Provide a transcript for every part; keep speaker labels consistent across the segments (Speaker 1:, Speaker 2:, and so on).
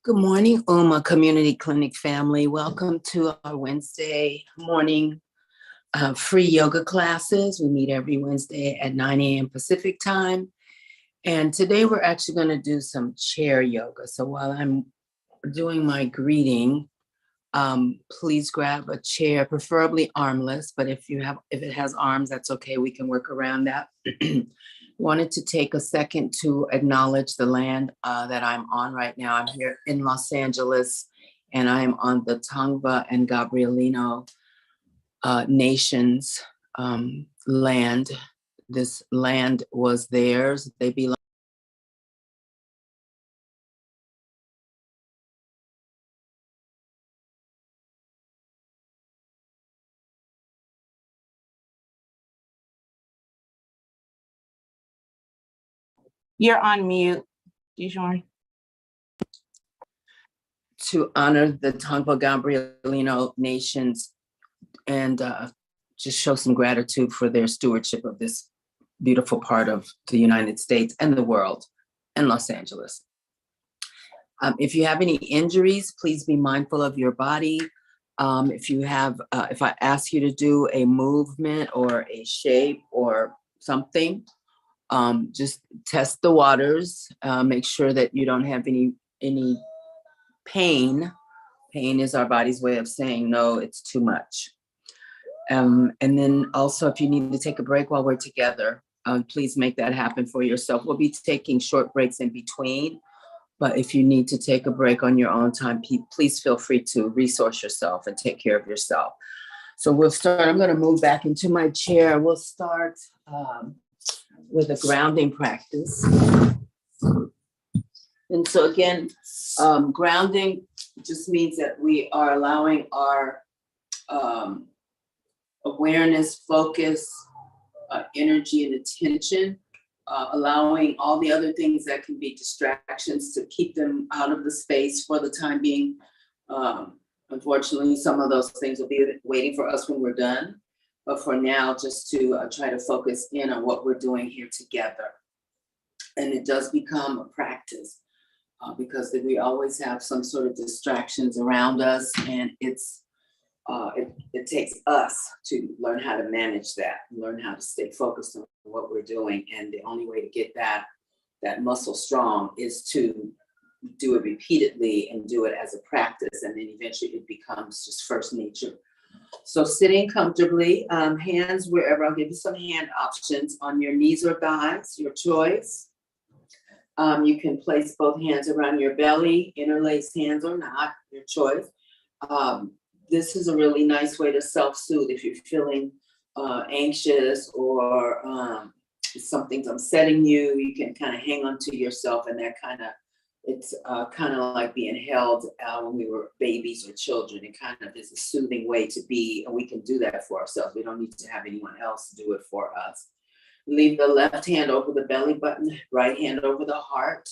Speaker 1: Good morning, Uma Community Clinic family. Welcome to our Wednesday morning free yoga classes. We meet every Wednesday at 9 a.m. Pacific time. And today we're actually going to do some chair yoga. So while I'm doing my greeting, please grab a chair, preferably armless, but if it has arms, that's okay. We can work around that. Wanted to take a second to acknowledge the land that I'm on right now. I'm here in Los Angeles, and I'm on the Tongva and Gabrielino nations land. This land was theirs. They belong.
Speaker 2: You're on mute, DeJur.
Speaker 1: To honor the Tongva Gabrielino nations and just show some gratitude for their stewardship of this beautiful part of the United States and the world and Los Angeles. If you have any injuries, please be mindful of your body. If I ask you to do a movement or a shape or something, just test the waters. Make sure that you don't have any pain. Pain is our body's way of saying, no, it's too much. And then also, if you need to take a break while we're together, please make that happen for yourself. We'll be taking short breaks in between, but if you need to take a break on your own time, please feel free to resource yourself and take care of yourself. So we'll start. I'm going to move back into my chair. We'll start with a grounding practice. And so again, grounding just means that we are allowing our awareness, focus, energy, and attention, allowing all the other things that can be distractions to keep them out of the space for the time being. Unfortunately, some of those things will be waiting for us when we're done. But for now, just to try to focus in on what we're doing here together. And it does become a practice because we always have some sort of distractions around us, and it takes us to learn how to manage that, learn how to stay focused on what we're doing. And the only way to get that muscle strong is to do it repeatedly and do it as a practice. And then eventually it becomes just first nature. So sitting comfortably, hands wherever. I'll give you some hand options on your knees or thighs, your choice. You can place both hands around your belly, interlace hands or not, your choice. This is a really nice way to self-soothe if you're feeling anxious or something's upsetting you. You can kind of hang on to yourself, and it's kind of like being held when we were babies or children. It kind of is a soothing way to be, and we can do that for ourselves. We don't need to have anyone else do it for us. Leave the left hand over the belly button, right hand over the heart.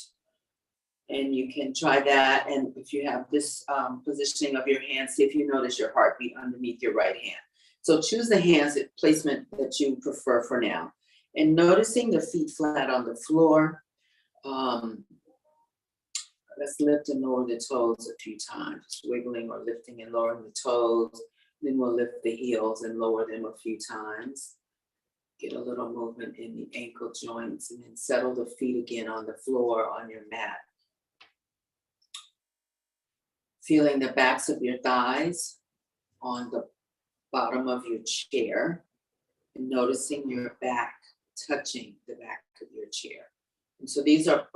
Speaker 1: And you can try that. And if you have this positioning of your hands, see if you notice your heartbeat underneath your right hand. So choose the hands placement that you prefer for now. And noticing the feet flat on the floor. Let's lift and lower the toes a few times, just wiggling or lifting and lowering the toes. Then we'll lift the heels and lower them a few times. Get a little movement in the ankle joints, and then settle the feet again on the floor on your mat. Feeling the backs of your thighs on the bottom of your chair, and noticing your back touching the back of your chair. And so these are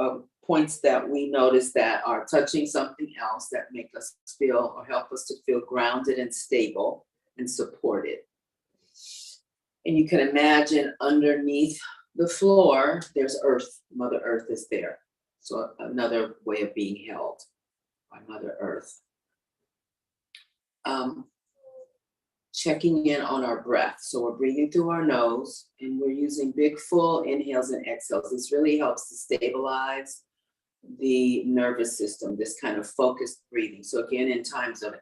Speaker 1: points that we notice that are touching something else that make us feel or help us to feel grounded and stable and supported. And you can imagine underneath the floor, there's Earth. Mother Earth is there. So another way of being held by Mother Earth. Checking in on our breath. So we're breathing through our nose, and we're using big full inhales and exhales. This really helps to stabilize the nervous system, this kind of focused breathing. So again, in times of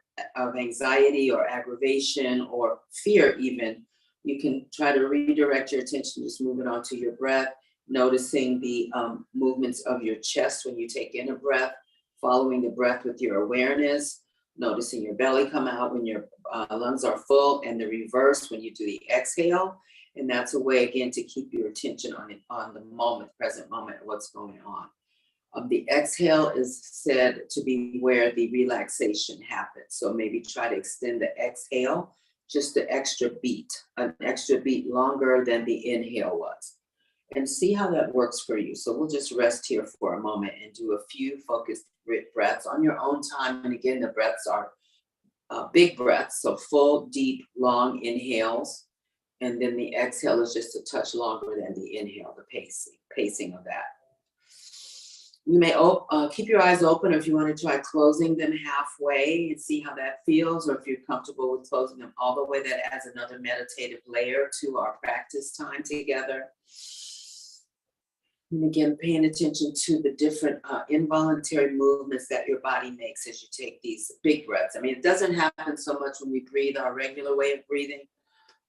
Speaker 1: anxiety or aggravation or fear even, you can try to redirect your attention, just move it onto your breath, noticing the movements of your chest when you take in a breath, following the breath with your awareness, noticing your belly come out when your lungs are full, and the reverse when you do the exhale. And that's a way, again, to keep your attention on the moment, present moment, what's going on. The exhale is said to be where the relaxation happens. So maybe try to extend the exhale just an extra beat longer than the inhale was. And see how that works for you. So we'll just rest here for a moment and do a few focused breaths on your own time. And again, the breaths are big breaths, so full, deep, long inhales. And then the exhale is just a touch longer than the inhale, the pacing of that. You may keep your eyes open, or if you want to try closing them halfway and see how that feels, or if you're comfortable with closing them all the way, that adds another meditative layer to our practice time together. And again, paying attention to the different involuntary movements that your body makes as you take these big breaths. I mean, it doesn't happen so much when we breathe our regular way of breathing,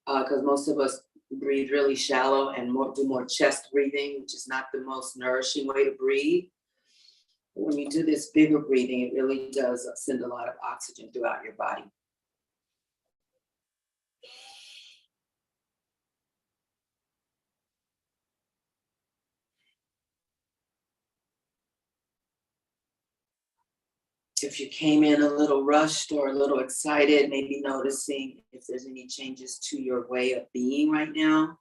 Speaker 1: because most of us breathe really shallow and do more chest breathing, which is not the most nourishing way to breathe. But when you do this bigger breathing, it really does send a lot of oxygen throughout your body. If you came in a little rushed or a little excited, maybe noticing if there's any changes to your way of being right now.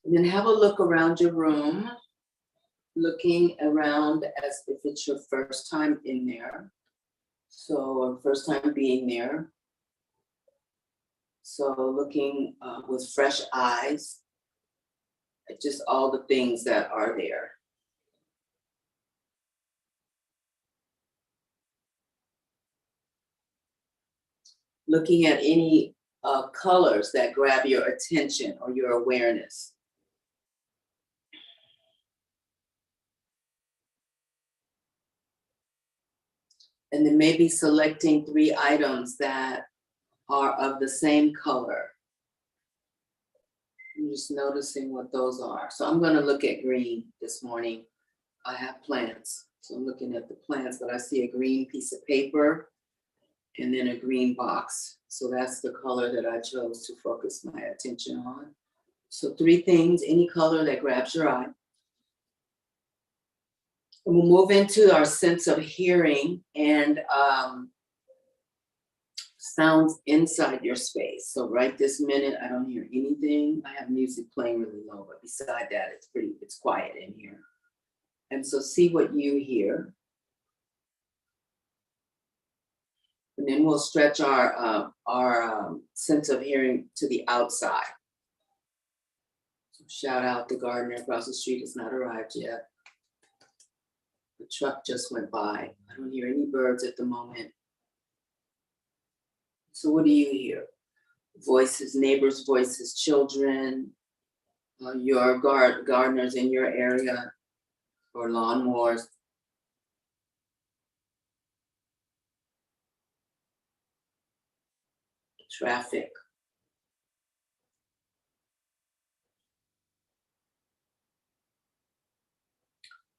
Speaker 1: And then have a look around your room, looking around as if it's your first time in there. So first time being there. So looking with fresh eyes at just all the things that are there. Looking at any colors that grab your attention or your awareness. And then maybe selecting 3 items that are of the same color. I'm just noticing what those are. So I'm going to look at green this morning. I have plants, so I'm looking at the plants, but I see a green piece of paper and then a green box. So that's the color that I chose to focus my attention on. So 3 things, any color that grabs your eye. And we'll move into our sense of hearing and sounds inside your space. So right this minute, I don't hear anything. I have music playing really low, but beside that, it's quiet in here. And so see what you hear. And then we'll stretch our sense of hearing to the outside. So shout out the gardener across the street has not arrived yet. The truck just went by. I don't hear any birds at the moment. So what do you hear? Voices, neighbors' voices, children, your gardeners in your area, or lawnmowers. Traffic.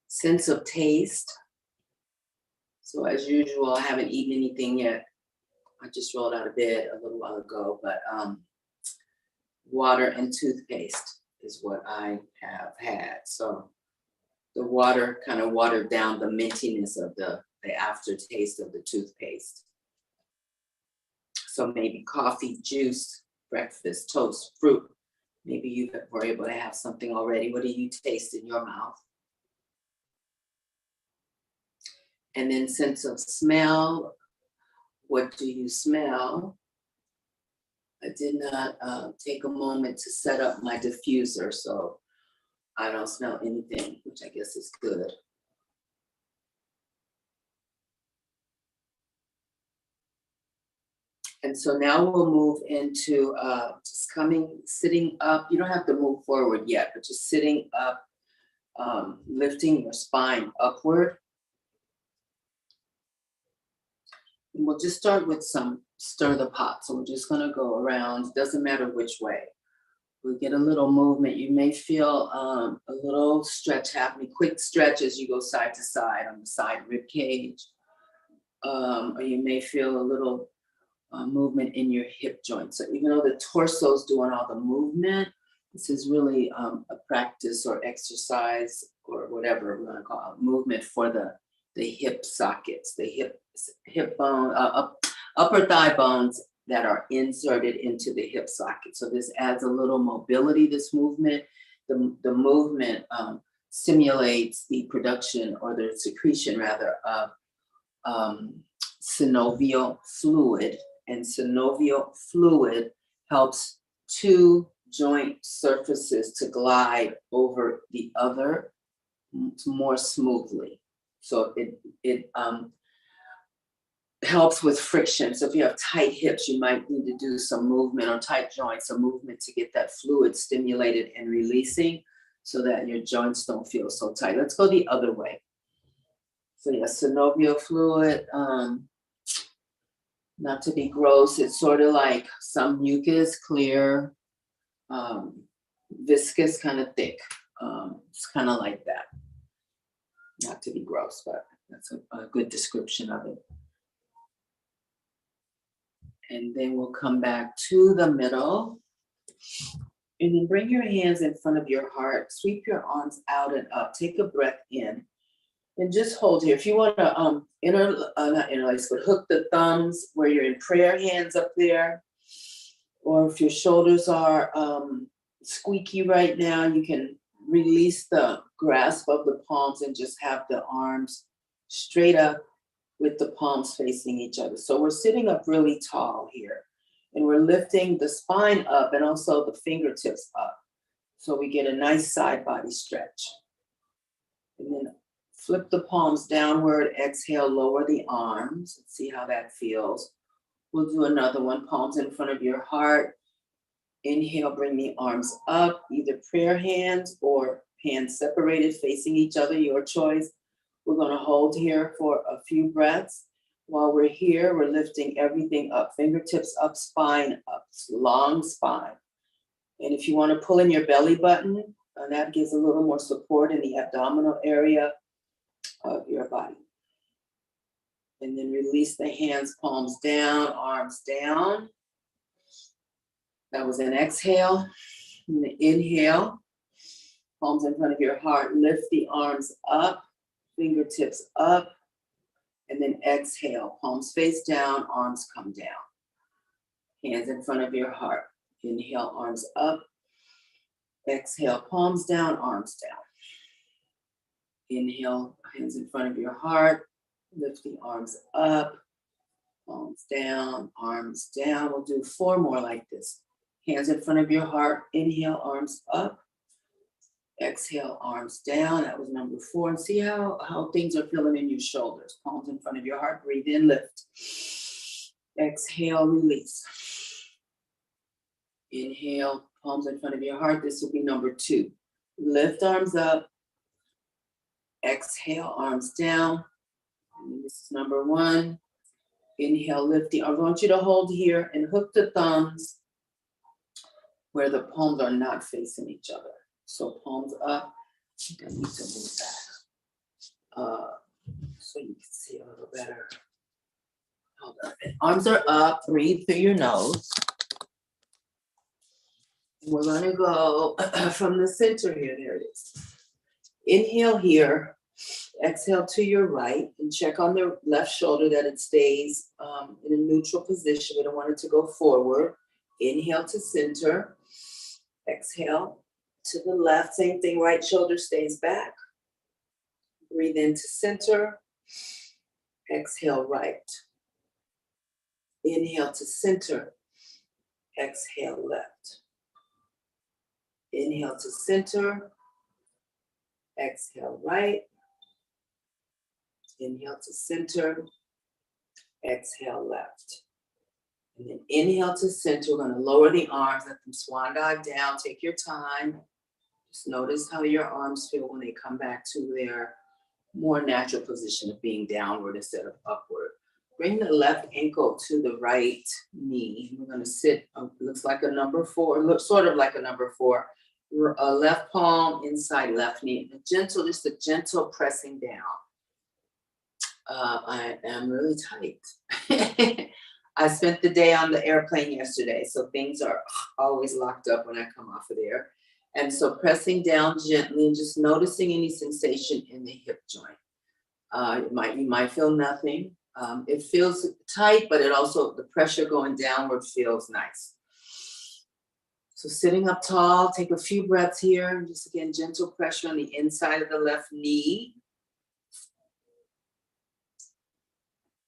Speaker 1: Sense of taste. So as usual, I haven't eaten anything yet. I just rolled out of bed a little while ago, but water and toothpaste is what I have had. So the water kind of watered down the mintiness of the aftertaste of the toothpaste. So maybe coffee, juice, breakfast, toast, fruit. Maybe you were able to have something already. What do you taste in your mouth? And then sense of smell. What do you smell? I did not take a moment to set up my diffuser, so I don't smell anything, which I guess is good. And so now we'll move into just sitting up. You don't have to move forward yet, but just sitting up, lifting your spine upward. And we'll just start with some stir the pot. So we're just gonna go around, doesn't matter which way. We get a little movement. You may feel a little stretch happening, quick stretch as you go side to side on the side rib cage. Or you may feel a little movement in your hip joint. So even though the torso is doing all the movement, this is really a practice or exercise or whatever we're gonna call it, movement for the hip sockets, the hip bone, upper thigh bones that are inserted into the hip socket. So this adds a little mobility, this movement. The movement stimulates the production or the secretion rather of synovial fluid, and synovial fluid helps two joint surfaces to glide over the other more smoothly. So it helps with friction. So if you have tight hips, you might need to do some movement, or tight joints, some movement to get that fluid stimulated and releasing so that your joints don't feel so tight. Let's go the other way. So yeah, synovial fluid, not to be gross, it's sort of like some mucus, clear, viscous, kind of thick. It's kind of like that. Not to be gross, but that's a good description of it. And then we'll come back to the middle. And then bring your hands in front of your heart. Sweep your arms out and up. Take a breath in. And just hold here. If you want to not interlace, but hook the thumbs where you're in prayer hands up there. Or if your shoulders are squeaky right now, you can release the grasp of the palms and just have the arms straight up with the palms facing each other. So we're sitting up really tall here, and we're lifting the spine up and also the fingertips up. So we get a nice side body stretch. And then flip the palms downward, exhale, lower the arms. Let's see how that feels. We'll do another one, palms in front of your heart. Inhale, bring the arms up, either prayer hands or hands separated facing each other, your choice. We're gonna hold here for a few breaths. While we're here, we're lifting everything up, fingertips up, spine up, long spine. And if you wanna pull in your belly button, that gives a little more support in the abdominal area of your body. And then release the hands, palms down, arms down. That was an exhale. And an inhale, palms in front of your heart, lift the arms up, fingertips up, and then exhale, palms face down, arms come down. Hands in front of your heart. Inhale, arms up. Exhale, palms down, arms down. Inhale, hands in front of your heart. Lift the arms up, palms down, arms down. We'll do 4 more like this. Hands in front of your heart. Inhale, arms up. Exhale, arms down. That was number 4. And see how things are feeling in your shoulders. Palms in front of your heart. Breathe in, lift. Exhale, release. Inhale, palms in front of your heart. This will be number 2. Lift arms up. Exhale, arms down. And this is number 1. Inhale, lift the arms. I want you to hold here and hook the thumbs where the palms are not facing each other. So palms up. I think I need to move that so you can see a little better. Hold on. Arms are up. Breathe through your nose. We're gonna go from the center here. There it is. Inhale here. Exhale to your right, and check on the left shoulder that it stays in a neutral position. We don't want it to go forward. Inhale to center. Exhale to the left. Same thing, right shoulder stays back. Breathe into center. Exhale right. Inhale to center. Exhale left. Inhale to center. Exhale right. Inhale to center. Exhale left. And then inhale to center. We're going to lower the arms, let them swan dive down. Take your time. Just notice how your arms feel when they come back to their more natural position of being downward instead of upward. Bring the left ankle to the right knee. We're going to sit, looks like a number 4, looks sort of like a number 4. Left palm inside left knee. Just a gentle pressing down. I am really tight. I spent the day on the airplane yesterday, so things are always locked up when I come off of there. And so pressing down gently and just noticing any sensation in the hip joint. You might feel nothing. It feels tight, but it also, the pressure going downward feels nice. So sitting up tall, take a few breaths here. And just again, gentle pressure on the inside of the left knee.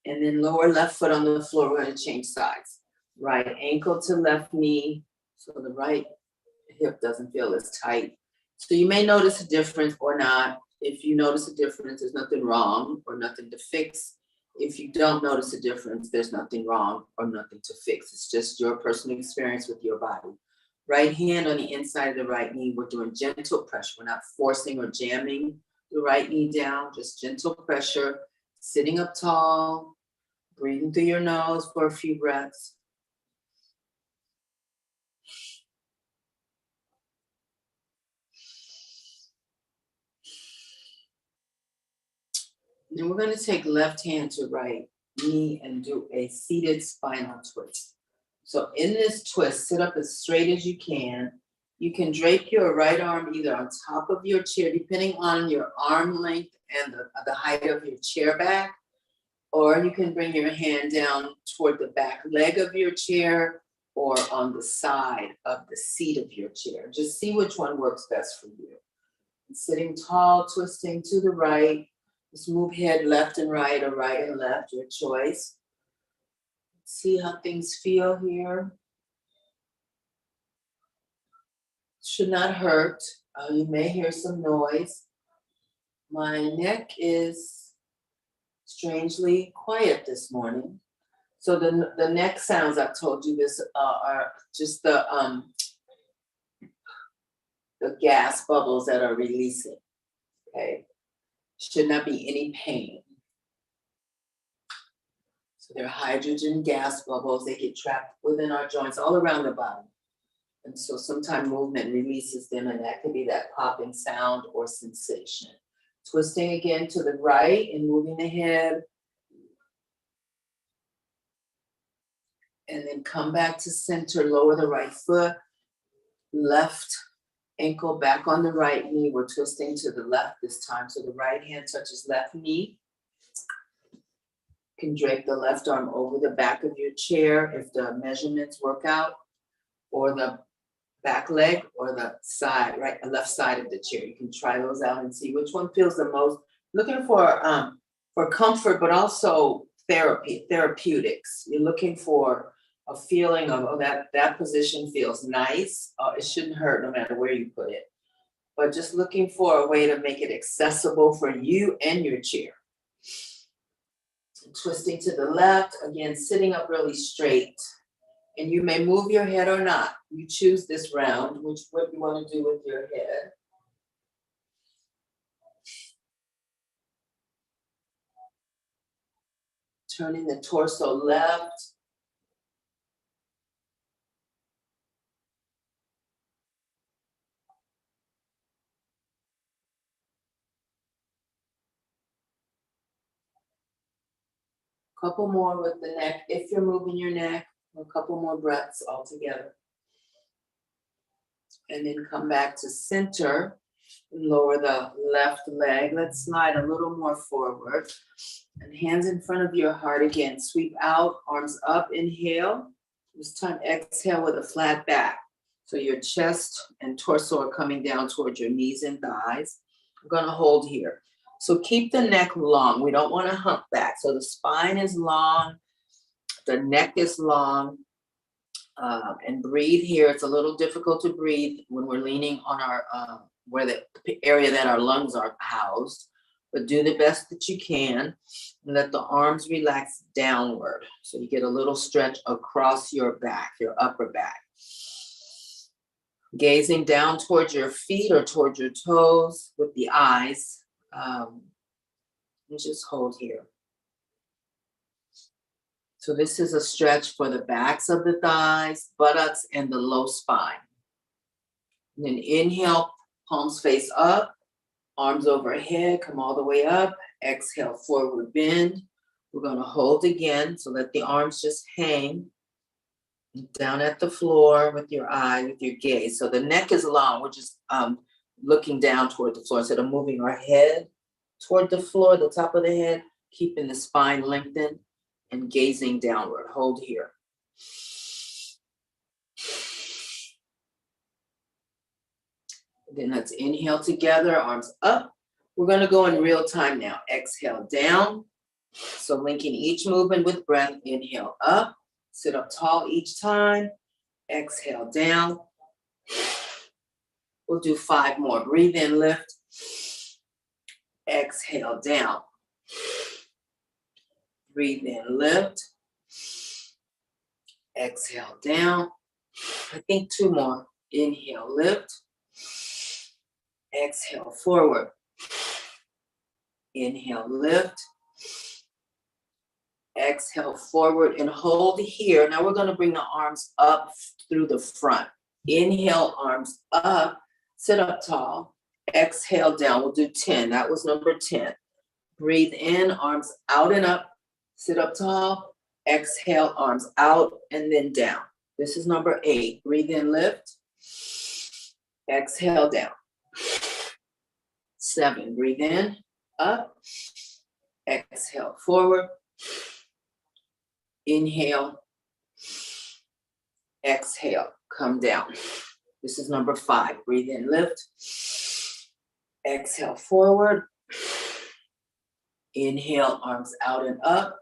Speaker 1: And then lower left foot on the floor. We're going to change sides. Right ankle to left knee. So the right hip doesn't feel as tight. So you may notice a difference or not. If you notice a difference, there's nothing wrong or nothing to fix. If you don't notice a difference, there's nothing wrong or nothing to fix. It's just your personal experience with your body. Right hand on the inside of the right knee. We're doing gentle pressure. We're not forcing or jamming the right knee down, just gentle pressure. Sitting up tall, breathing through your nose for a few breaths. Then we're going to take left hand to right knee and do a seated spinal twist. So in this twist, sit up as straight as you can. You can drape your right arm either on top of your chair, depending on your arm length and the height of your chair back, or you can bring your hand down toward the back leg of your chair or on the side of the seat of your chair. Just see which one works best for you. And sitting tall, twisting to the right. Just move head left and right or right and left, your choice. See how things feel here. Should not hurt. You may hear some noise. My neck is strangely quiet this morning. So the neck sounds, I've told you this, are just the gas bubbles that are releasing, okay? Should not be any pain. So they're hydrogen gas bubbles. They get trapped within our joints all around the body. And so sometimes movement releases them, and that could be that popping sound or sensation. Twisting again to the right and moving the head. And then come back to center, lower the right foot, left ankle back on the right knee. We're twisting to the left this time. So the right hand touches left knee. You can drape the left arm over the back of your chair if the measurements work out, or the back leg or the side, right, left side of the chair. You can try those out and see which one feels the most. Looking for comfort, but also therapeutics. You're looking for a feeling of, oh, that position feels nice. It shouldn't hurt no matter where you put it. But just looking for a way to make it accessible for you and your chair. Twisting to the left, again, sitting up really straight. And you may move your head or not. You choose this round, what you want to do with your head. Turning the torso left. Couple more with the neck, if you're moving your neck. A couple more breaths all together. And then come back to center and lower the left leg. Let's slide a little more forward. And hands in front of your heart again. Sweep out, arms up, inhale. This time exhale with a flat back. So your chest and torso are coming down towards your knees and thighs. I'm gonna hold here. So keep the neck long. We don't wanna hump back. So the spine is long, the neck is long, and breathe here. It's a little difficult to breathe when we're leaning on our, where the area that our lungs are housed, but do the best that you can. Let the arms relax downward. So you get a little stretch across your back, your upper back. Gazing down towards your feet or towards your toes with the eyes. And just hold here. So this is a stretch for the backs of the thighs, buttocks, and the low spine. And then inhale, palms face up, arms overhead, come all the way up. Exhale, forward bend. We're gonna hold again, so let the arms just hang down at the floor with your eye, with your gaze. So the neck is long, we're just looking down toward the floor instead of moving our head toward the floor, the top of the head, keeping the spine lengthened and gazing downward. Hold here. Then let's inhale together, arms up. We're gonna go in real time now. Exhale down. So linking each movement with breath, inhale up, sit up tall each time. Exhale down. We'll do 5 more. Breathe in, lift. Exhale down. Breathe in, lift. Exhale down. I think 2 more. Inhale, lift. Exhale, forward. Inhale, lift. Exhale, forward and hold here. Now we're gonna bring the arms up through the front. Inhale, arms up, sit up tall. Exhale down, we'll do 10. That was number 10. Breathe in, arms out and up, sit up tall. Exhale, arms out and then down. This is number 8. Breathe in, lift. Exhale down. 7, breathe in, up. Exhale, forward. Inhale. Exhale, come down. This is number 5. Breathe in, lift. Exhale, forward. Inhale, arms out and up.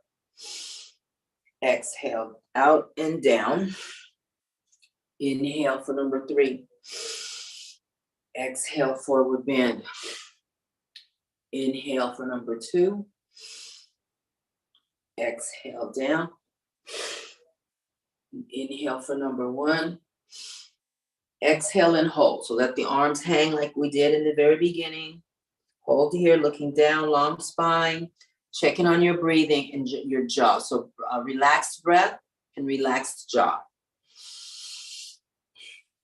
Speaker 1: Exhale, out and down. Inhale for number 3. Exhale, forward bend. Inhale for number 2. Exhale down. Inhale for number 1. Exhale and hold. So let the arms hang like we did in the very beginning. Hold here, looking down, long spine, checking on your breathing and your jaw. So relaxed breath and relaxed jaw.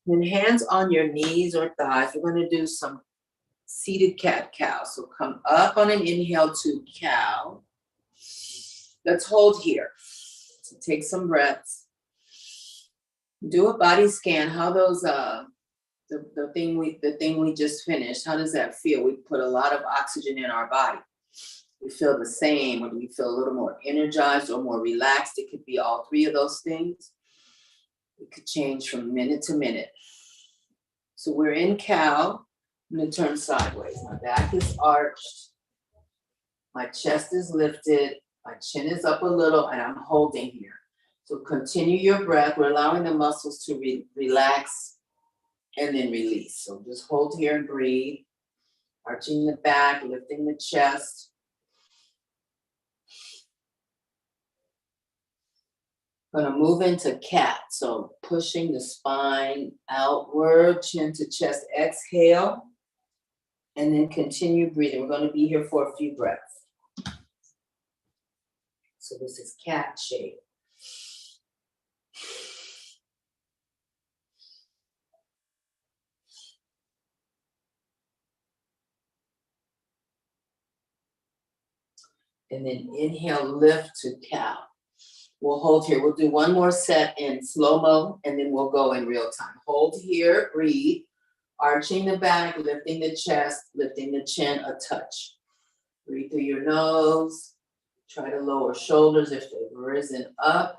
Speaker 1: Then hands on your knees or thighs. We're going to do some seated cat-cow. So come up on an inhale to cow. Let's hold here. So take some breaths. Do a body scan. How those the thing we just finished, how does that feel? We put a lot of oxygen in our body. We feel the same, or do we feel a little more energized or more relaxed? It could be all 3 of those things. It could change from minute to minute. So we're in cow. I'm gonna turn sideways. My back is arched. My chest is lifted. My chin is up a little and I'm holding here. So continue your breath. We're allowing the muscles to relax and then release. So just hold here and breathe. Arching the back, lifting the chest. Gonna move into cat. So pushing the spine outward, chin to chest, exhale. And then continue breathing. We're gonna be here for a few breaths. So this is cat shape. And then inhale, lift to cow. We'll hold here. We'll do 1 more set in slow-mo, and then we'll go in real time. Hold here, breathe. Arching the back, lifting the chest, lifting the chin a touch. Breathe through your nose. Try to lower shoulders if they've risen up.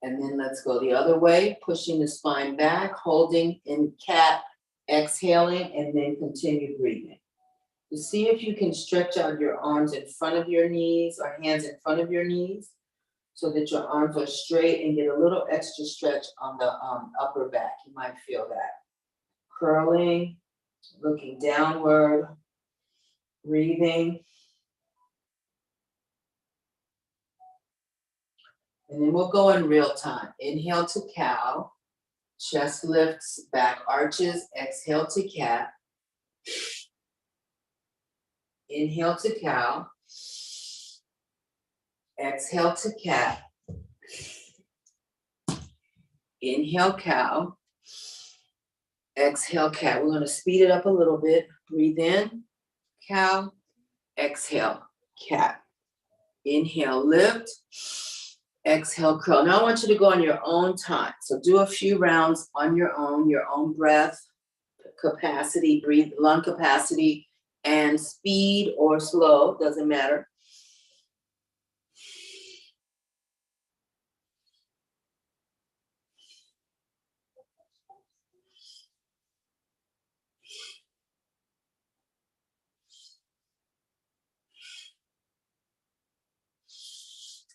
Speaker 1: And then let's go the other way, pushing the spine back, holding in cat, exhaling, and then continue breathing. To see if you can stretch out your arms in front of your knees or hands in front of your knees so that your arms are straight and get a little extra stretch on the upper back. You might feel that. Curling, looking downward, breathing. And then we'll go in real time. Inhale to cow, chest lifts, back arches, exhale to cat. Inhale to cow. Exhale to cat. Inhale cow. Exhale cat. We're going to speed it up a little bit. Breathe in, cow. Exhale, cat. Inhale, lift. Exhale, curl. Now I want you to go on your own time. So do a few rounds on your own breath capacity, breathe, lung capacity, and speed or slow, doesn't matter.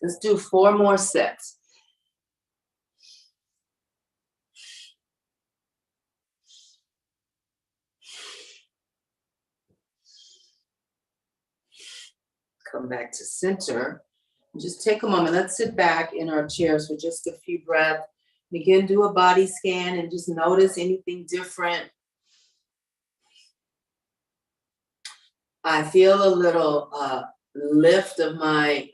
Speaker 1: Let's do 4 more sets. Come back to center. Just take a moment. Let's sit back in our chairs for just a few breaths. Again, do a body scan and just notice anything different. I feel a little lift of my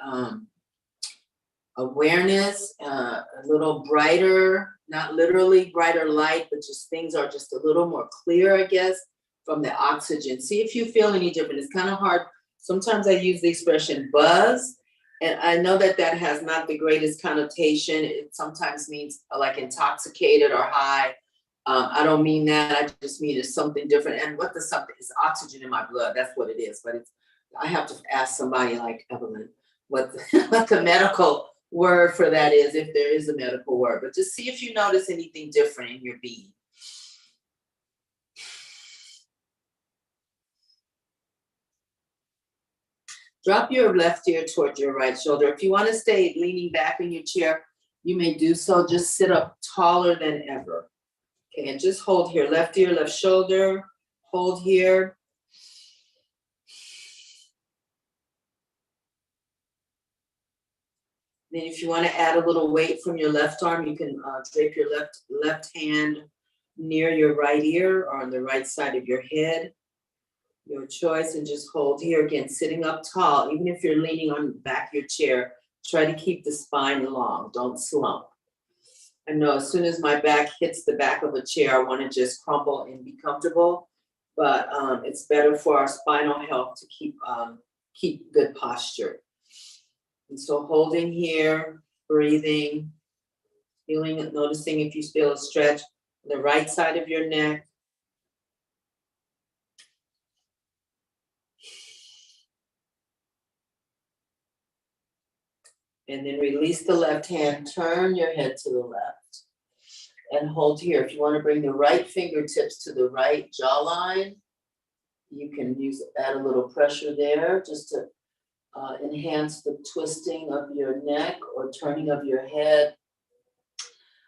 Speaker 1: awareness, a little brighter, not literally brighter light, but just things are just a little more clear, I guess, from the oxygen. See if you feel any different. It's kind of hard. Sometimes I use the expression buzz, and I know that that has not the greatest connotation. It sometimes means like intoxicated or high. I don't mean that. I just mean it's something different. And what the something is oxygen in my blood. That's what it is. But it's, I have to ask somebody like Evelyn what the medical word for that is, if there is a medical word. But just see if you notice anything different in your being. Drop your left ear toward your right shoulder. If you want to stay leaning back in your chair, you may do so. Just sit up taller than ever. Okay, and just hold here. Left ear, left shoulder. Hold here. Then if you want to add a little weight from your left arm, you can drape your left hand near your right ear or on the right side of your head. Your choice, and just hold here again, sitting up tall. Even if you're leaning on the back of your chair, try to keep the spine long. Don't slump. I know as soon as my back hits the back of a chair, I want to just crumble and be comfortable. But it's better for our spinal health to keep good posture. And so holding here, breathing, feeling, noticing if you feel a stretch on the right side of your neck. And then release the left hand, turn your head to the left. And hold here. If you want to bring the right fingertips to the right jawline, you can add a little pressure there just to enhance the twisting of your neck or turning of your head.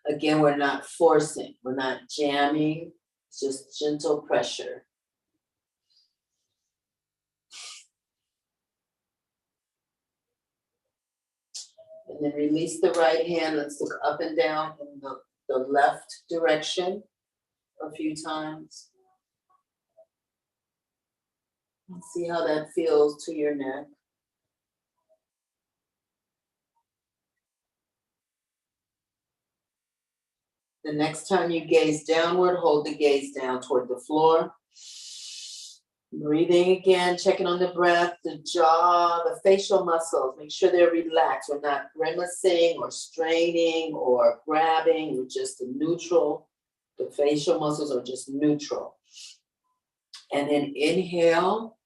Speaker 1: Again, we're not forcing, we're not jamming, it's just gentle pressure. And then release the right hand. Let's look up and down in the left direction a few times. And see how that feels to your neck. The next time you gaze downward, hold the gaze down toward the floor. Breathing again, checking on the breath, the jaw, the facial muscles. Make sure they're relaxed. We're not grimacing or straining or grabbing. We're just neutral. The facial muscles are just neutral. And then inhale,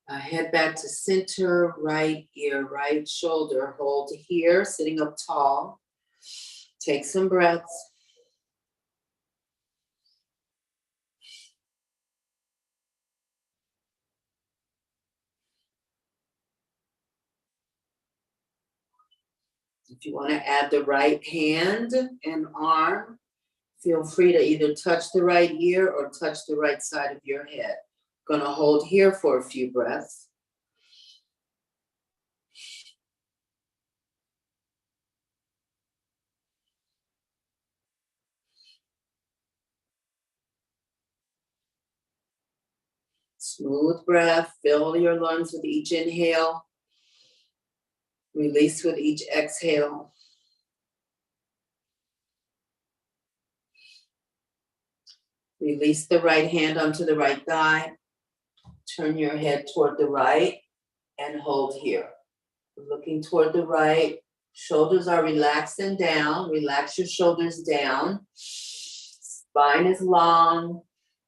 Speaker 1: head back to center, right ear, right shoulder. Hold here, sitting up tall. Take some breaths. If you want to add the right hand and arm, feel free to either touch the right ear or touch the right side of your head. Going to hold here for a few breaths. Smooth breath, fill your lungs with each inhale. Release with each exhale. Release the right hand onto the right thigh. Turn your head toward the right and hold here. Looking toward the right. Shoulders are relaxed and down. Relax your shoulders down. Spine is long.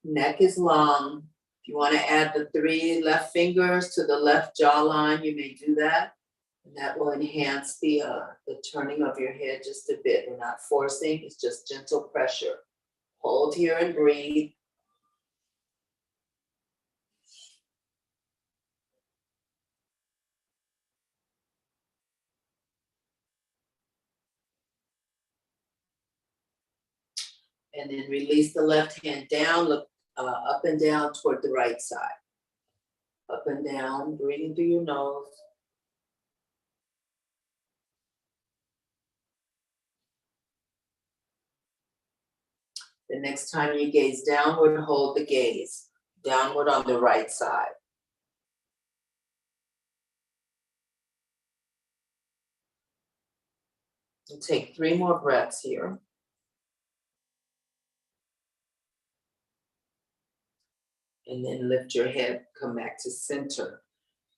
Speaker 1: Neck is long. If you want to add the 3 left fingers to the left jawline, you may do that. And that will enhance the turning of your head just a bit. We're not forcing, it's just gentle pressure. Hold here and breathe. And then release the left hand down, look up and down toward the right side. Up and down, breathing through your nose. The next time you gaze downward, hold the gaze. Downward on the right side. And take 3 more breaths here. And then lift your head, come back to center.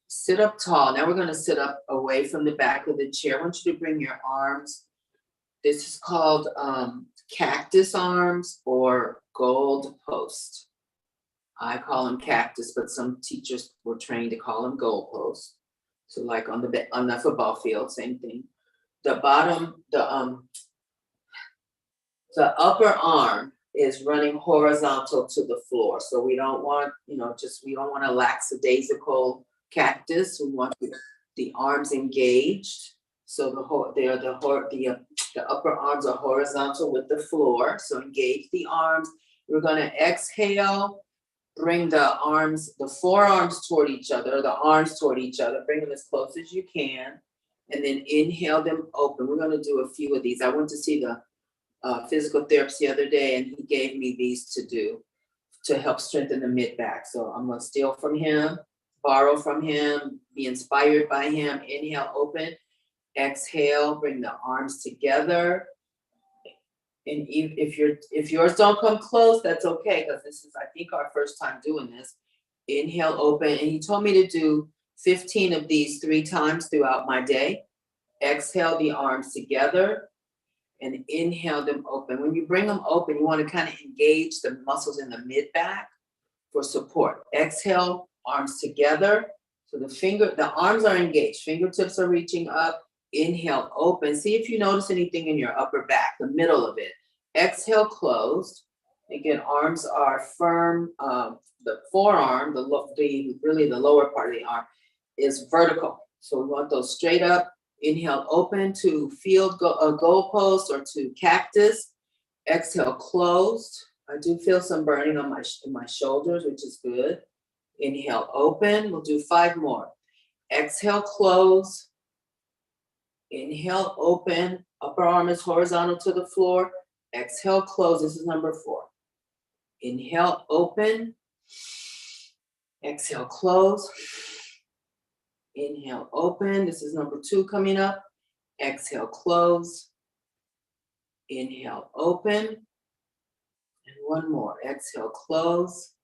Speaker 1: Sit up tall. Now we're going to sit up away from the back of the chair. I want you to bring your arms. This is called cactus arms or gold post. I call them cactus, but some teachers were trained to call them goal posts. So like on the football field, same thing. The bottom, the upper arm is running horizontal to the floor. So we don't want, we don't want a lackadaisical cactus. We want the arms engaged. So the upper arms are horizontal with the floor. So engage the arms. We're going to exhale. Bring the forearms toward each other, the arms toward each other. Bring them as close as you can. And then inhale them open. We're going to do a few of these. I went to see the physical therapist the other day, and he gave me these to do to help strengthen the mid-back. So I'm going to steal from him, borrow from him, be inspired by him. Inhale, open. Exhale, bring the arms together. And if yours don't come close, that's okay, because this is, I think, our first time doing this. Inhale, open. And he told me to do 15 of these 3 times throughout my day. Exhale the arms together and inhale them open. When you bring them open, you want to kind of engage the muscles in the mid-back for support. Exhale, arms together. So the arms are engaged. Fingertips are reaching up. Inhale, open. See if you notice anything in your upper back, the middle of it. Exhale, closed. Again, arms are firm. The forearm, really the lower part of the arm, is vertical. So we want those straight up. Inhale, open to field goalpost or to cactus. Exhale, closed. I do feel some burning on my shoulders, which is good. Inhale, open. We'll do 5 more. Exhale, close. Inhale, open. Upper arm is horizontal to the floor. Exhale, close. This is number 4. Inhale, open. Exhale, close. Inhale, open. This is number 2 coming up. Exhale, close. Inhale, open. And 1 more. Exhale, close.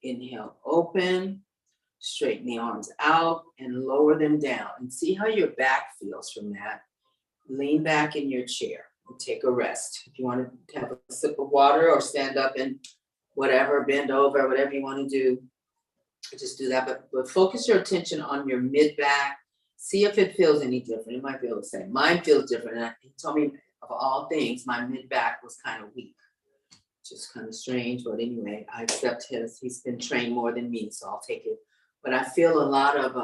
Speaker 1: Inhale, open. Straighten the arms out and lower them down. And see how your back feels from that. Lean back in your chair and take a rest. If you want to have a sip of water or stand up and whatever, bend over, whatever you want to do, just do that. But focus your attention on your mid-back. See if it feels any different. It might feel the same. Mine feels different. And he told me, of all things, my mid-back was kind of weak. Just kind of strange. But anyway, I accept his. He's been trained more than me, so I'll take it. But I feel a lot of,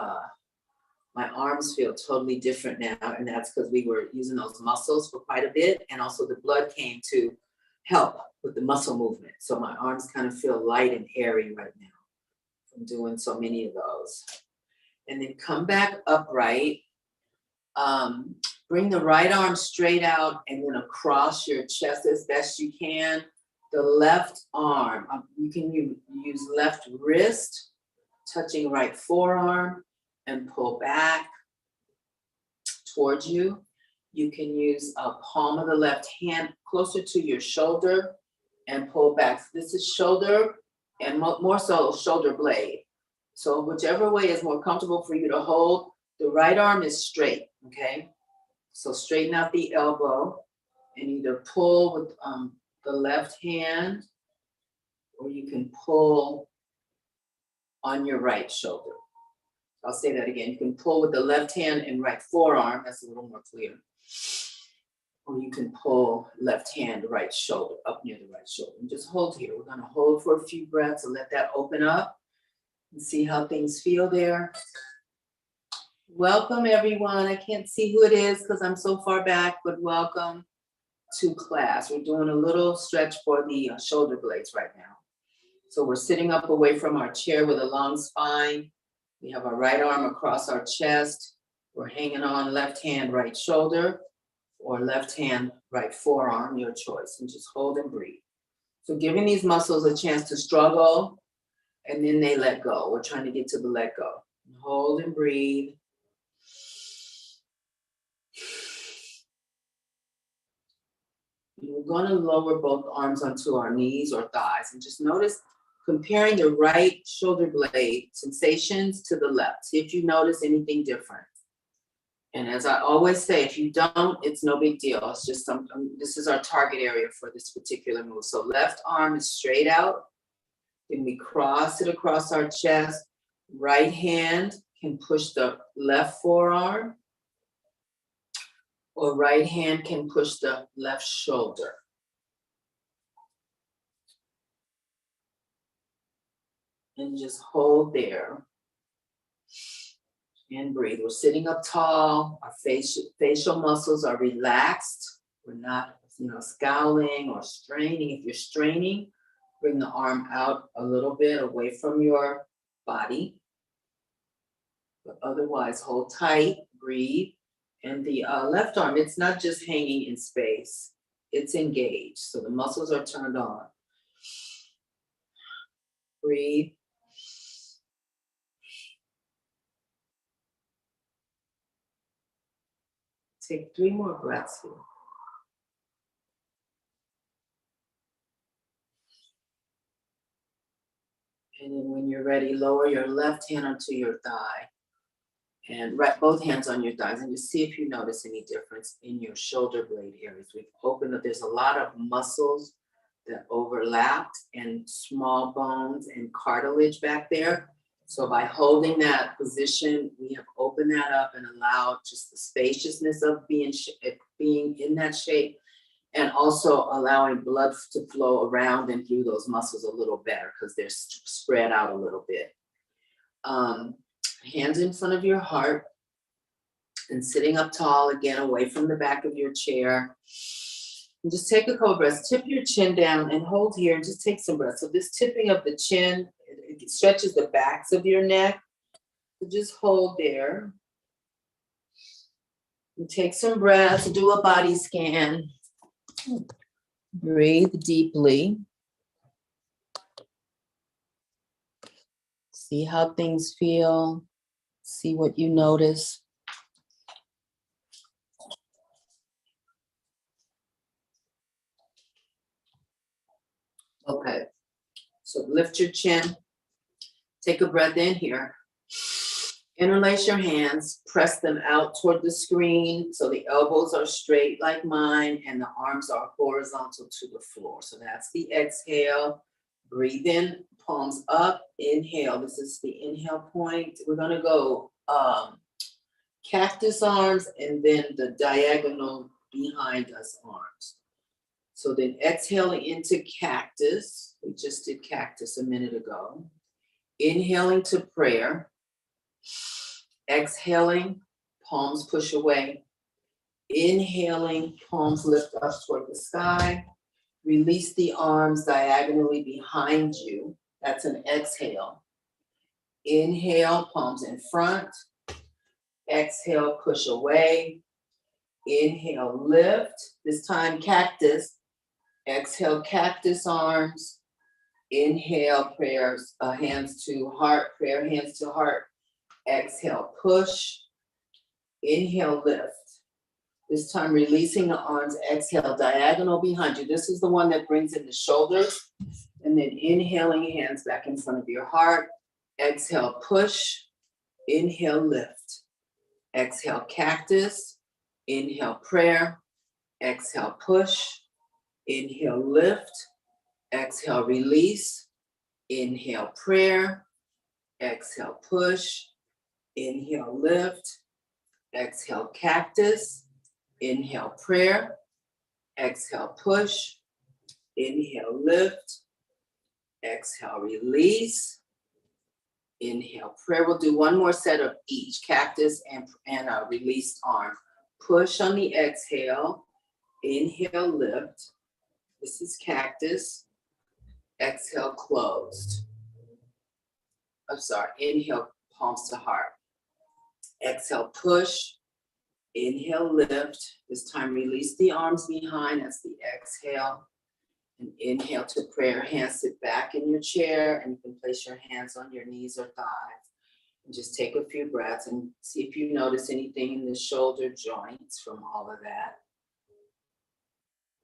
Speaker 1: my arms feel totally different now. And that's because we were using those muscles for quite a bit. And also the blood came to help with the muscle movement. So my arms kind of feel light and airy right now from doing so many of those. And then come back upright. Bring the right arm straight out and then across your chest as best you can. the left arm. You can use left wrist, touching right forearm, and pull back towards you. You can use a palm of the left hand closer to your shoulder and pull back. This is shoulder and more so shoulder blade. So whichever way is more comfortable for you to hold, the right arm is straight, okay? So straighten out the elbow and either pull with the left hand, or you can pull on your right shoulder. I'll say that again. You can pull with the left hand and right forearm. That's a little more clear. Or you can pull left hand, right shoulder, up near the right shoulder. And just hold here. We're gonna hold for a few breaths and let that open up and see how things feel there. Welcome everyone. I can't see who it is because I'm so far back, but welcome to class. We're doing a little stretch for the shoulder blades right now. So we're sitting up away from our chair with a long spine. We have our right arm across our chest. We're hanging on left hand, right shoulder, or left hand, right forearm, your choice, and just hold and breathe. So giving these muscles a chance to struggle, and then they let go. We're trying to get to the let go. Hold and breathe. We're going to lower both arms onto our knees or thighs, and just notice comparing the right shoulder blade sensations to the left. See if you notice anything different. And as I always say, if you don't, it's no big deal. It's just something, this is our target area for this particular move. So left arm is straight out. Then we cross it across our chest. Right hand can push the left forearm, or right hand can push the left shoulder. And just hold there. And breathe. We're sitting up tall. Our facial muscles are relaxed. We're not, scowling or straining. If you're straining, bring the arm out a little bit away from your body. But otherwise, hold tight, breathe. And the left arm, it's not just hanging in space. It's engaged. So the muscles are turned on. Breathe. Take 3 more breaths here. And then when you're ready, lower your left hand onto your thigh and both hands on your thighs, and just see if you notice any difference in your shoulder blade areas. We've opened up, there's a lot of muscles that overlapped and small bones and cartilage back there. So by holding that position, we have opened that up and allowed just the spaciousness of being in that shape, and also allowing blood to flow around and through those muscles a little better because they're spread out a little bit. Hands in front of your heart and sitting up tall, again, away from the back of your chair. And just take a couple breaths, tip your chin down and hold here and just take some breaths. So this tipping of the chin, it stretches the backs of your neck. So just hold there. And take some breaths, do a body scan. Breathe deeply. See how things feel. See what you notice. Okay, so lift your chin. Take a breath in here. Interlace your hands, press them out toward the screen so the elbows are straight like mine and the arms are horizontal to the floor. So that's the exhale. Breathe in, palms up, inhale. This is the inhale point. We're gonna go cactus arms and then the diagonal behind us arms. So then exhaling into cactus. We just did cactus a minute ago. Inhaling to prayer. Exhaling, palms push away. Inhaling, palms lift up toward the sky. Release the arms diagonally behind you. That's an exhale. Inhale, palms in front. Exhale, push away. Inhale, lift. This time cactus. Exhale, cactus arms. Inhale, prayers, hands to heart, prayer hands to heart. Exhale, push. Inhale, lift. This time releasing the arms, exhale, diagonal behind you. This is the one that brings in the shoulders. And then inhaling, hands back in front of your heart. Exhale, push. Inhale, lift. Exhale, cactus. Inhale, prayer. Exhale, push. Inhale, lift. Exhale, release. Inhale, prayer. Exhale, push. Inhale, lift. Exhale, cactus. Inhale, prayer. Exhale, push. Inhale, lift. Exhale, release. Inhale, prayer. We'll do one more set of each, cactus and a released arm. Push on the exhale. Inhale, lift. This is cactus. Exhale, closed. I'm sorry, inhale, palms to heart. Exhale, push. Inhale, lift. This time, release the arms behind. That's the exhale. And inhale to prayer. Hands sit back in your chair, and you can place your hands on your knees or thighs. And just take a few breaths and see if you notice anything in the shoulder joints from all of that.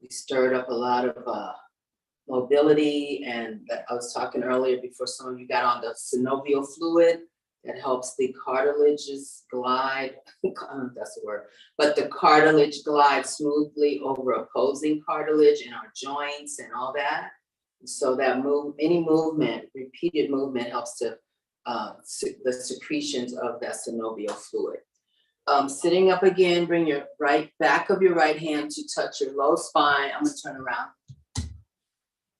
Speaker 1: We stirred up a lot of mobility, and I was talking earlier before some of you got on the synovial fluid that helps the cartilages glide, I don't know if that's the word, but the cartilage glides smoothly over opposing cartilage in our joints and all that. So that any movement, repeated movement helps to the secretions of that synovial fluid. Sitting up again, bring your back of your right hand to touch your low spine. I'm gonna turn around.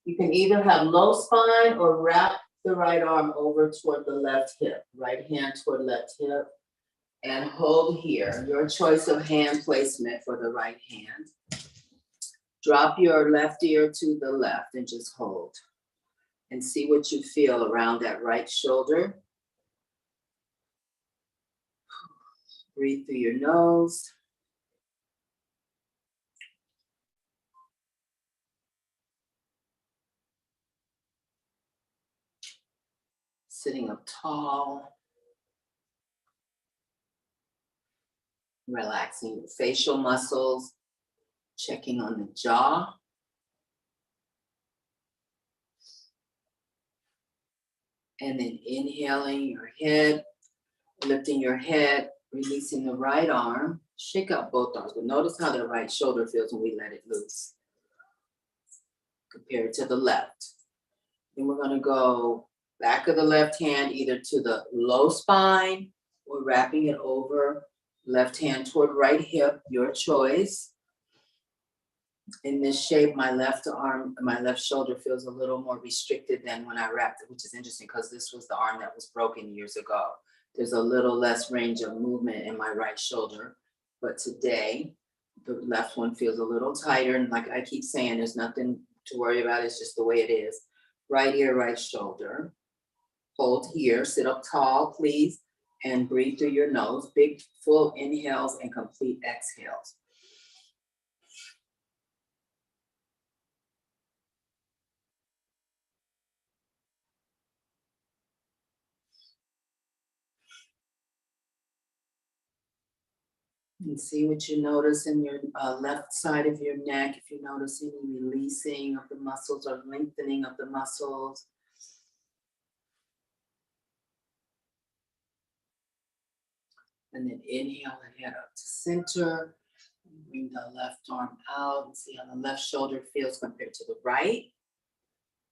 Speaker 1: You can either have low spine or wrap the right arm over toward the left hip, right hand toward left hip, and hold here. Your choice of hand placement for the right hand. Drop your left ear to the left and just hold. And see what you feel around that right shoulder. Breathe through your nose. Sitting up tall. Relaxing your facial muscles. Checking on the jaw. And then inhaling your head, lifting your head, releasing the right arm. Shake out both arms, but notice how the right shoulder feels when we let it loose compared to the left. Then we're gonna go back of the left hand either to the low spine or wrapping it over, left hand toward right hip, your choice. In this shape, my left arm, my left shoulder feels a little more restricted than when I wrapped it, which is interesting because this was the arm that was broken years ago. There's a little less range of movement in my right shoulder, but today, the left one feels a little tighter, and like I keep saying, there's nothing to worry about, it's just the way it is. Right ear, right shoulder. Hold here, sit up tall, please, and breathe through your nose. Big, full inhales and complete exhales. And see what you notice in your left side of your neck, if you notice any releasing of the muscles or lengthening of the muscles. And then inhale and head up to center. Bring the left arm out and see how the left shoulder feels compared to the right.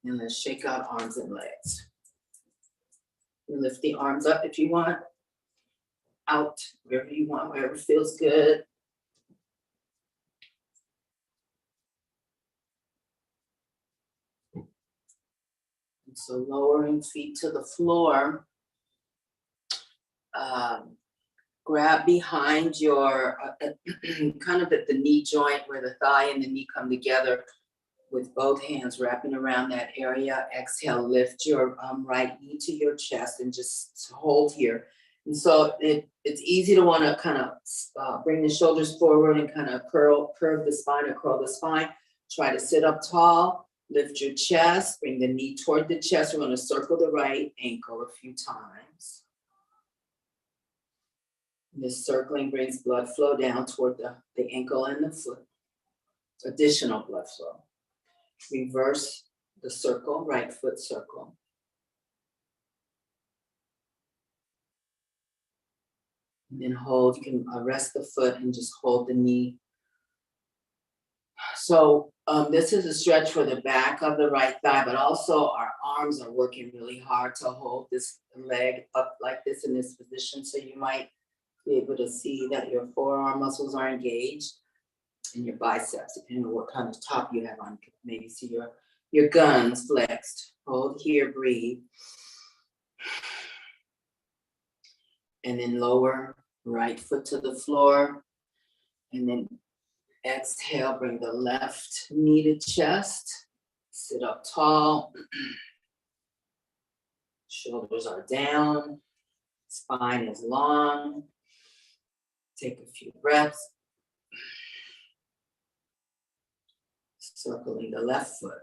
Speaker 1: And let's shake out arms and legs. You lift the arms up if you want. Out, wherever you want, wherever feels good. And so lowering feet to the floor. Grab behind your, kind of at the knee joint where the thigh and the knee come together with both hands wrapping around that area. Exhale, lift your right knee to your chest and just hold here. And so it's easy to want to kind of bring the shoulders forward and kind of curve the spine or curl the spine. Try to sit up tall, lift your chest, bring the knee toward the chest. We're gonna circle the right ankle a few times. This circling brings blood flow down toward the ankle and the foot. Additional blood flow. Reverse the circle, right foot circle. And then hold, you can rest the foot and just hold the knee. So this is a stretch for the back of the right thigh, but also our arms are working really hard to hold this leg up like this in this position. So you might be able to see that your forearm muscles are engaged and your biceps, depending on what kind of top you have on. You can maybe see your guns flexed. Hold here, breathe. And then lower right foot to the floor. And then exhale, bring the left knee to chest. Sit up tall. Shoulders are down. Spine is long. Take a few breaths. Circling the left foot.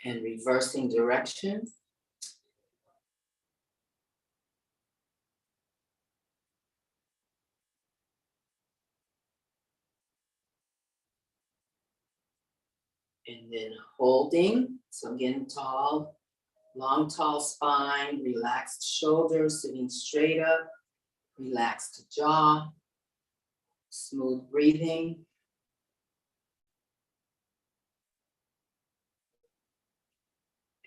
Speaker 1: And reversing direction. And then holding. So again, tall, long, tall spine, relaxed shoulders, sitting straight up, relaxed jaw, smooth breathing.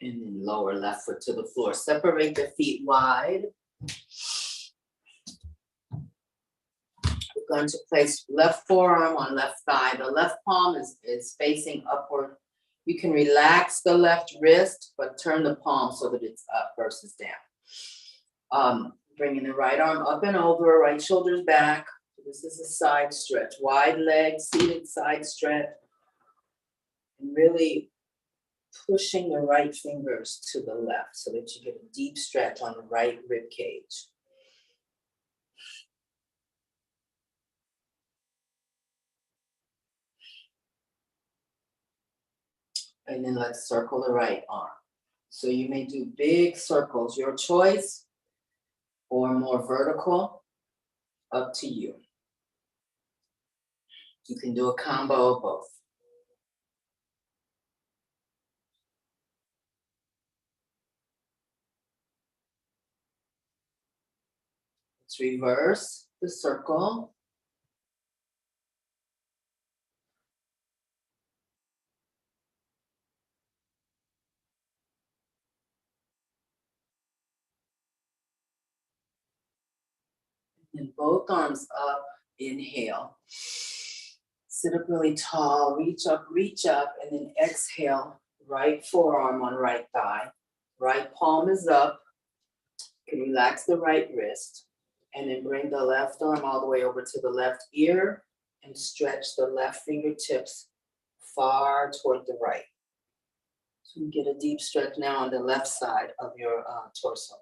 Speaker 1: And then lower left foot to the floor. Separate the feet wide. We're going to place left forearm on left thigh. The left palm is facing upward. You can relax the left wrist, but turn the palm so that it's up versus down. Bringing the right arm up and over, right shoulders back. This is a side stretch. Wide legs, seated side stretch. And really pushing the right fingers to the left so that you get a deep stretch on the right rib cage. And then let's circle the right arm. So you may do big circles, your choice, or more vertical, up to you. You can do a combo of both. Let's reverse the circle. And both arms up, inhale. Sit up really tall, reach up, and then exhale, right forearm on right thigh. Right palm is up. You can relax the right wrist. And then bring the left arm all the way over to the left ear and stretch the left fingertips far toward the right. So you get a deep stretch now on the left side of your torso.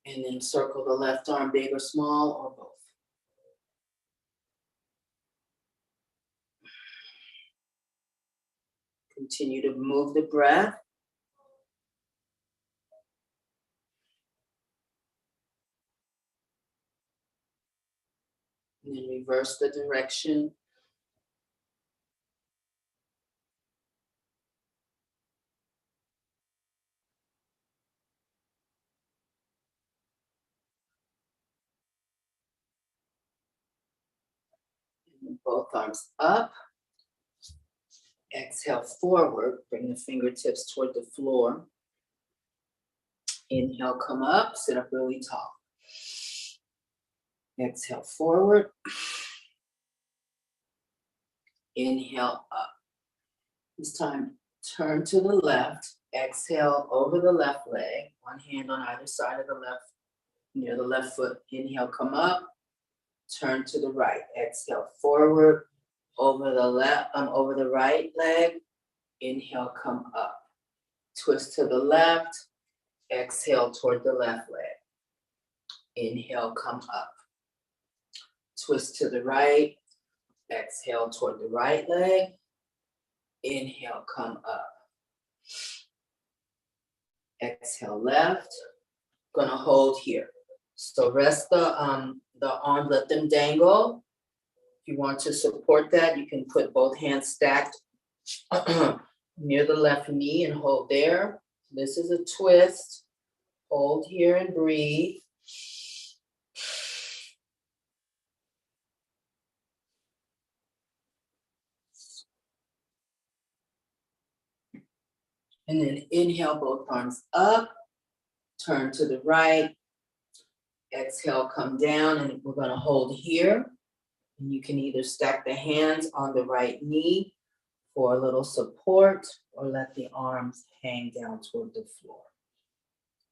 Speaker 1: And then circle the left arm, big or small, or both. Continue to move the breath. And then reverse the direction. And then both arms up. Exhale forward, bring the fingertips toward the floor. Inhale, come up, sit up really tall. Exhale forward. Inhale up. This time, turn to the left. Exhale over the left leg. One hand on either side of the left, near the left foot. Inhale, come up. Turn to the right. Exhale forward. Over the left, over the right leg. Inhale, come up. Twist to the left. Exhale toward the left leg. Inhale, come up. Twist to the right. Exhale toward the right leg. Inhale, come up. Exhale left. Gonna hold here. So rest the arm, let them dangle. If you want to support that, you can put both hands stacked near the left knee and hold there. This is a twist. Hold here and breathe. And then inhale, both arms up. Turn to the right. Exhale, come down, and we're gonna hold here. And you can either stack the hands on the right knee for a little support, or let the arms hang down toward the floor.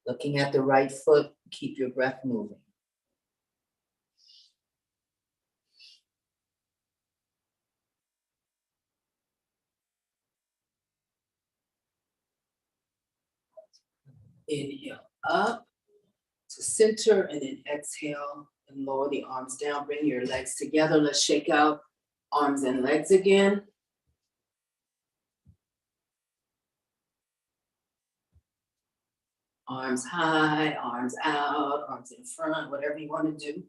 Speaker 1: Looking at the right foot, keep your breath moving. Inhale up to center, and then exhale and lower the arms down. Bring your legs together. Let's shake out arms and legs again. Arms high, arms out, arms in front, whatever you want to do.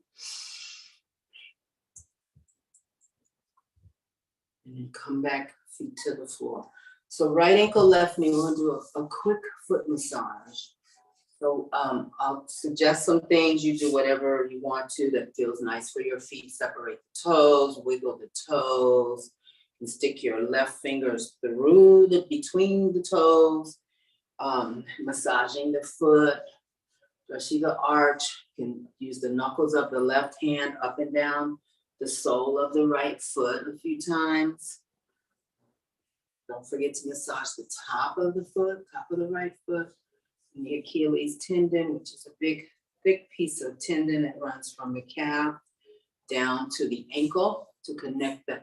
Speaker 1: And then come back, feet to the floor. So right ankle, left knee, we're gonna do a quick foot massage. So I'll suggest some things. You do whatever you want to that feels nice for your feet. Separate the toes, wiggle the toes, and stick your left fingers through between the toes. Massaging the foot, especially the arch. You can use the knuckles of the left hand up and down the sole of the right foot a few times. Don't forget to massage the top of the foot, top of the right foot, and the Achilles tendon, which is a big, thick piece of tendon that runs from the calf down to the ankle to connect the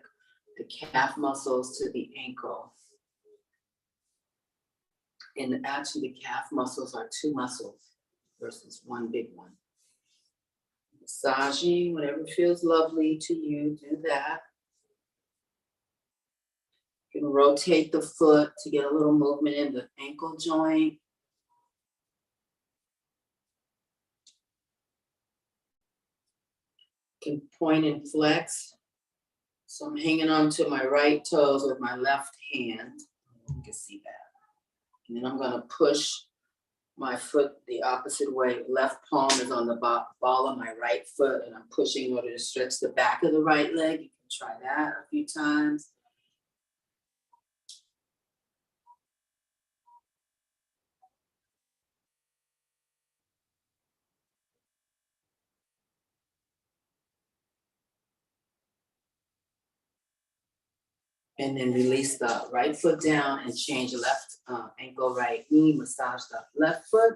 Speaker 1: calf muscles to the ankle. And actually the calf muscles are two muscles versus one big one. Massaging, whatever feels lovely to you, do that. You can rotate the foot to get a little movement in the ankle joint. You can point and flex. So I'm hanging on to my right toes with my left hand. You can see that. And then I'm gonna push my foot the opposite way. Left palm is on the ball of my right foot, and I'm pushing in order to stretch the back of the right leg. You can try that a few times. And then release the right foot down and change left ankle, right knee, massage the left foot.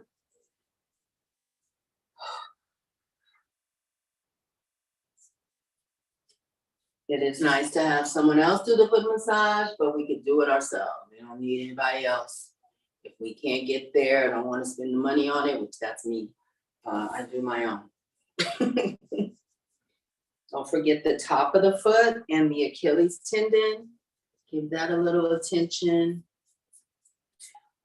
Speaker 1: It is nice to have someone else do the foot massage, but we could do it ourselves. We don't need anybody else. If we can't get there, I don't want to spend the money on it, which that's me. I do my own. Don't forget the top of the foot and the Achilles tendon. Give that a little attention.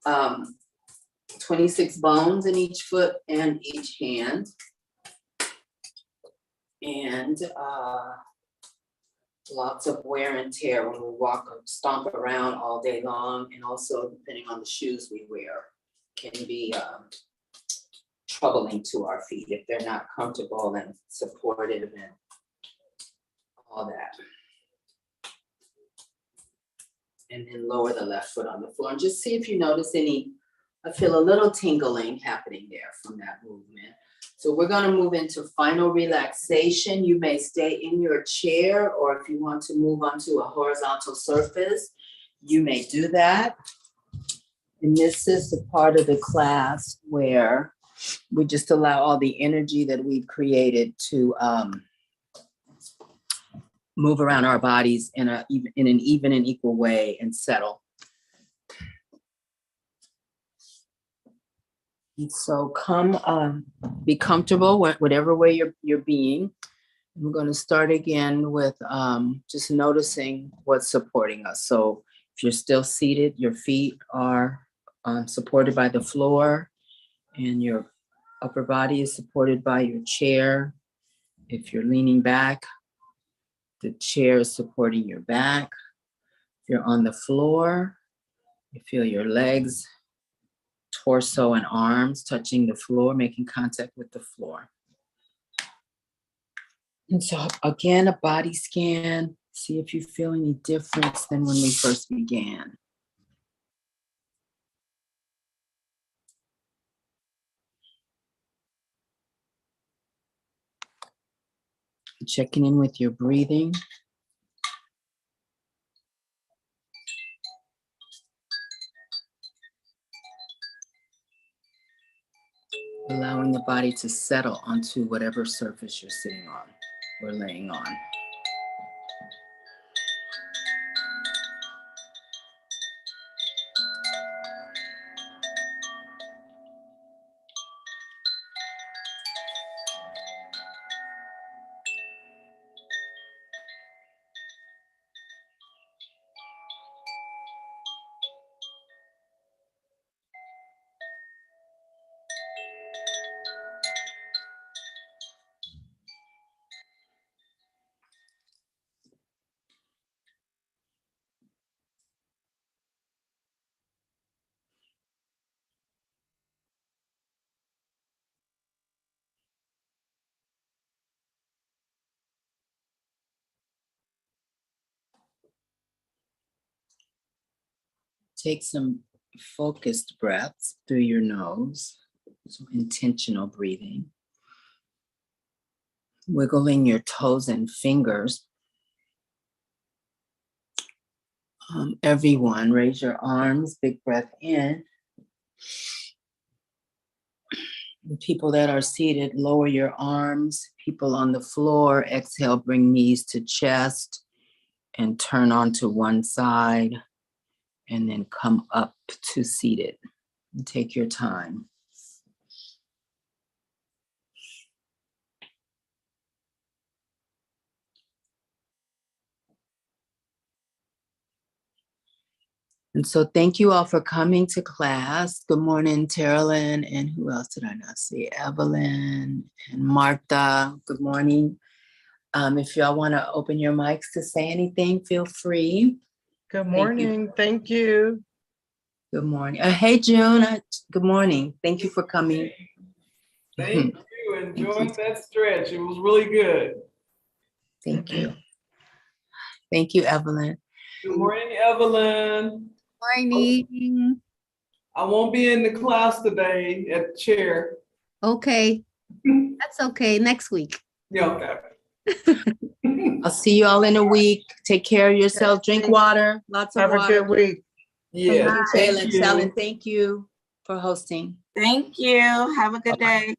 Speaker 1: 26 bones in each foot and each hand. And lots of wear and tear when we walk or stomp around all day long, and also depending on the shoes we wear, can be troubling to our feet if they're not comfortable and supportive and all that. And then lower the left foot on the floor and just see if you notice any, I feel a little tingling happening there from that movement. So we're gonna move into final relaxation. You may stay in your chair, or if you want to move onto a horizontal surface, you may do that. And this is the part of the class where we just allow all the energy that we've created to move around our bodies in an even and equal way and settle. And so come, be comfortable whatever way you're being. We're going to start again with just noticing what's supporting us. So if you're still seated, your feet are supported by the floor and your upper body is supported by your chair. If you're leaning back, the chair is supporting your back. If you're on the floor, you feel your legs, torso, and arms touching the floor, making contact with the floor. And so again, a body scan, see if you feel any difference than when we first began. Checking in with your breathing. Allowing the body to settle onto whatever surface you're sitting on or laying on. Take some focused breaths through your nose, so intentional breathing. Wiggling your toes and fingers. Everyone, raise your arms, big breath in. The people that are seated, lower your arms. People on the floor, exhale, bring knees to chest and turn onto one side. And then come up to seated. And take your time. And so thank you all for coming to class. Good morning, Terrelyn, and who else did I not see? Evelyn and Martha. Good morning. If y'all want to open your mics to say anything, feel free.
Speaker 3: Good morning. Thank you.
Speaker 1: Good morning. Hey, June. Good morning. Thank you for coming.
Speaker 3: Thank you. Enjoyed that stretch. It was really good.
Speaker 1: Thank you. Thank you, Evelyn.
Speaker 3: Good morning, Evelyn.
Speaker 4: Morning.
Speaker 3: I won't be in the class today at the chair.
Speaker 4: Okay, that's okay. Next week.
Speaker 3: Yeah, okay.
Speaker 1: I'll see you all in a week. Take care of yourself. Drink water. Lots of
Speaker 3: Have
Speaker 1: water.
Speaker 3: a good week. Yeah.
Speaker 1: Thank you, Jalen. Shalyn, thank you for hosting.
Speaker 2: Thank you. Have a good day.